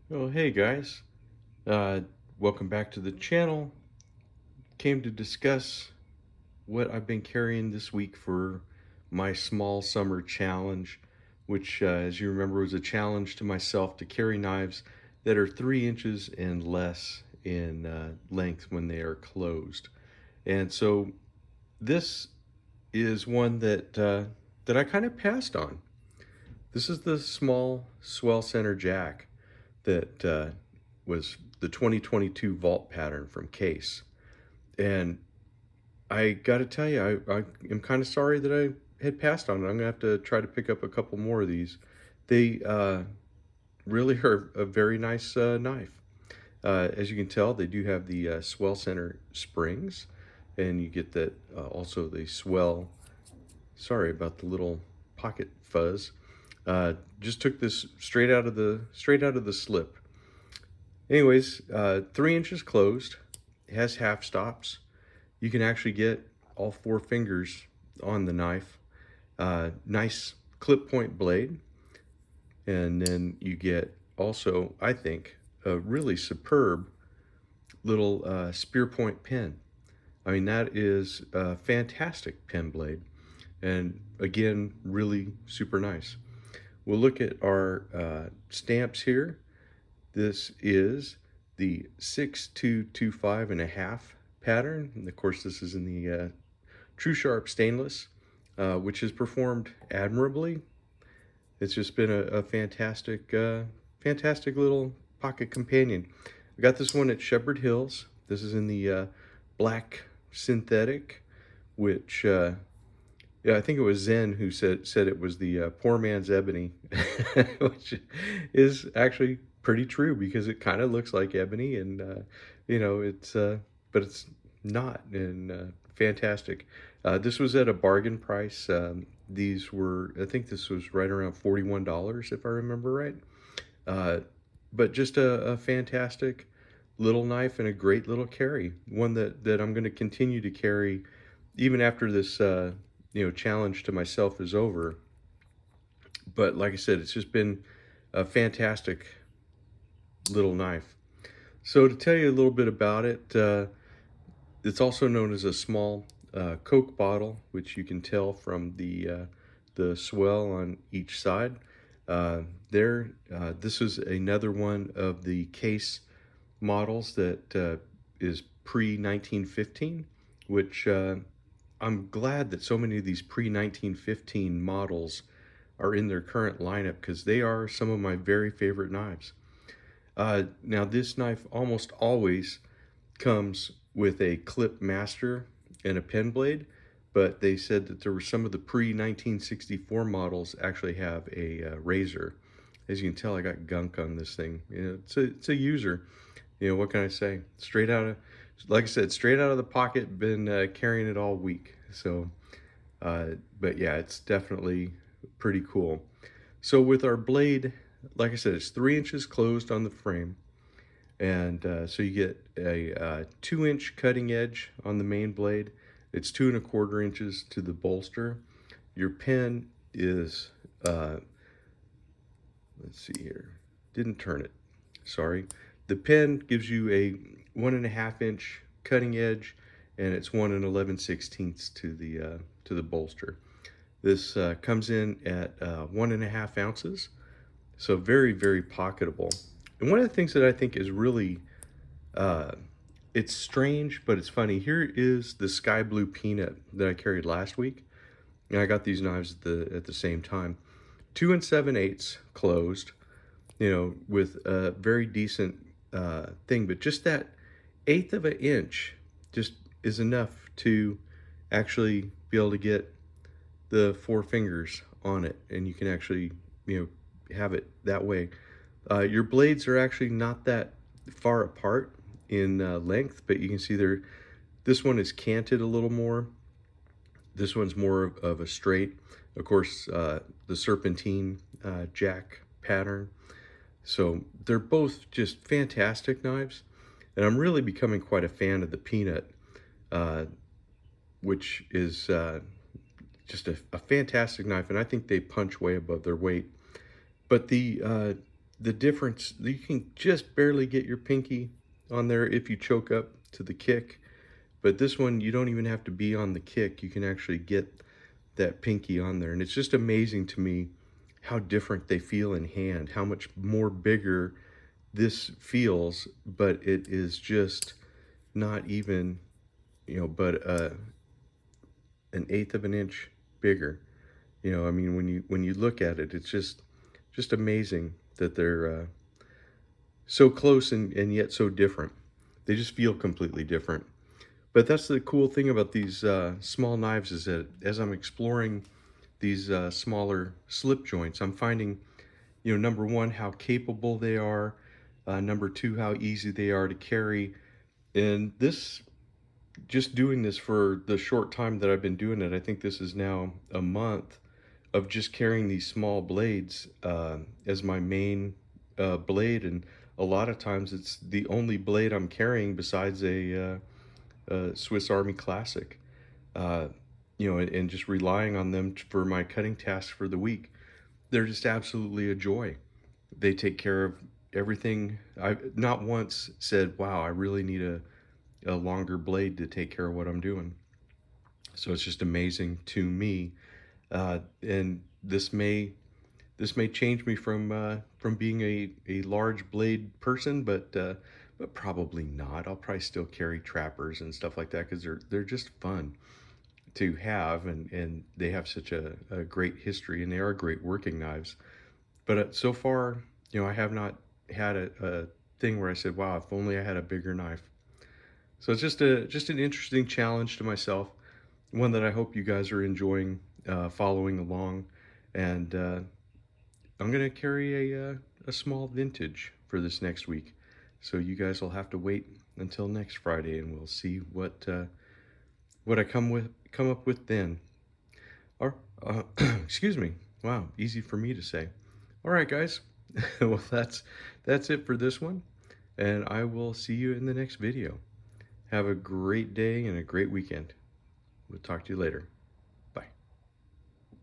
Oh, hey guys. Uh, Welcome back to the channel. Came to discuss what I've been carrying this week for my small summer challenge, which, as you remember, was a challenge to myself to carry knives that are 3 inches and less in length when they are closed. And so this is one that I kind of passed on. This is the small Swell Center Jack that was the 2022 vault pattern from Case. And I got to tell you, I am kind of sorry that I had passed on it. I'm going to have to try to pick up a couple more of these. They really are a very nice knife. As you can tell, they do have the Swell Center springs, and you get that also the Swell. Sorry about the little pocket fuzz. Just took this straight out of the slip. Anyways, 3 inches closed. It has half stops. You can actually get all 4 fingers on the knife. Nice clip point blade. And then you get also, I think, a really superb little spear point pin. I mean, that is a fantastic pen blade. And again, really super nice. We'll look at our stamps here. This is the 6225 and a half pattern. And of course, this is in the True Sharp stainless, which has performed admirably. It's just been a fantastic, fantastic little pocket companion. I got this one at Shepherd Hills. This is in the black synthetic, which yeah, I think it was Zen who said it was the poor man's ebony, which is actually pretty true because it kind of looks like ebony, and it's but it's not, and fantastic. This was at a bargain price. These were, I think this was right around $41 if I remember right. Uh, but just a fantastic little knife and a great little carry. One that I'm going to continue to carry even after this challenge to myself is over. But like I said, it's just been a fantastic little knife. So to tell you a little bit about it, it's also known as a small Coke bottle, which you can tell from the swell on each side. This is another one of the Case models that is pre 1915, which I'm glad that so many of these pre 1915 models are in their current lineup because they are some of my very favorite knives. Now, this knife almost always comes with a clip master and a pen blade, but they said that there were some of the pre 1964 models actually have a razor. As you can tell, I got gunk on this thing. It's a user. What can I say? Like I said, straight out of the pocket. Been carrying it all week. So, but yeah, it's definitely pretty cool. So with our blade, like I said, it's 3 inches closed on the frame. And so you get a 2 inch cutting edge on the main blade. It's 2¼ inches to the bolster. Your pin is, let's see here, didn't turn it, sorry. The pin gives you a 1½ inch cutting edge, and it's 1 11/16 to the bolster. This comes in at 1½ ounces, so very, very pocketable. And one of the things that I think is really, uh, it's strange, but it's funny. Here is the sky blue peanut that I carried last week, and I got these knives at the same time. 2 7/8 closed, with a very decent thing, but just that eighth of an inch just is enough to actually be able to get the 4 fingers on it, and you can actually, have it that way. Your blades are actually not that far apart in length, but you can see this one is canted a little more. This one's more of a straight. Of course, the serpentine jack pattern. So they're both just fantastic knives. And I'm really becoming quite a fan of the peanut, uh, which is just a fantastic knife. And I think they punch way above their weight. But the difference, you can just barely get your pinky on there if you choke up to the kick. But this one, you don't even have to be on the kick. You can actually get that pinky on there. And it's just amazing to me how different they feel in hand, how much more bigger this feels, but it is just not even, but an eighth of an inch bigger. I mean, when you look at it, it's just amazing that they're so close and yet so different. They just feel completely different. But that's the cool thing about these small knives, is that as I'm exploring these smaller slip joints, I'm finding, number one, how capable they are. Number two, how easy they are to carry. And this, just doing this for the short time that I've been doing it, I think this is now a month of just carrying these small blades as my main blade. And a lot of times it's the only blade I'm carrying besides a Swiss Army Classic, and just relying on them for my cutting tasks for the week. They're just absolutely a joy. They take care of everything. I've not once said, wow, I really need a longer blade to take care of what I'm doing. So it's just amazing to me. And this may change me from being a large blade person, but probably not. I'll probably still carry trappers and stuff like that because they're just fun to have, and they have such a great history, and they are great working knives. But so far, I have not had a thing where I said, "Wow, if only I had a bigger knife." So it's just an interesting challenge to myself, one that I hope you guys are enjoying following along, and I'm gonna carry a small vintage for this next week. So you guys will have to wait until next Friday, and we'll see what I come up with then. Or excuse me. Wow, easy for me to say. All right, guys. Well, that's it for this one, and I will see you in the next video. Have a great day and a great weekend. We'll talk to you later.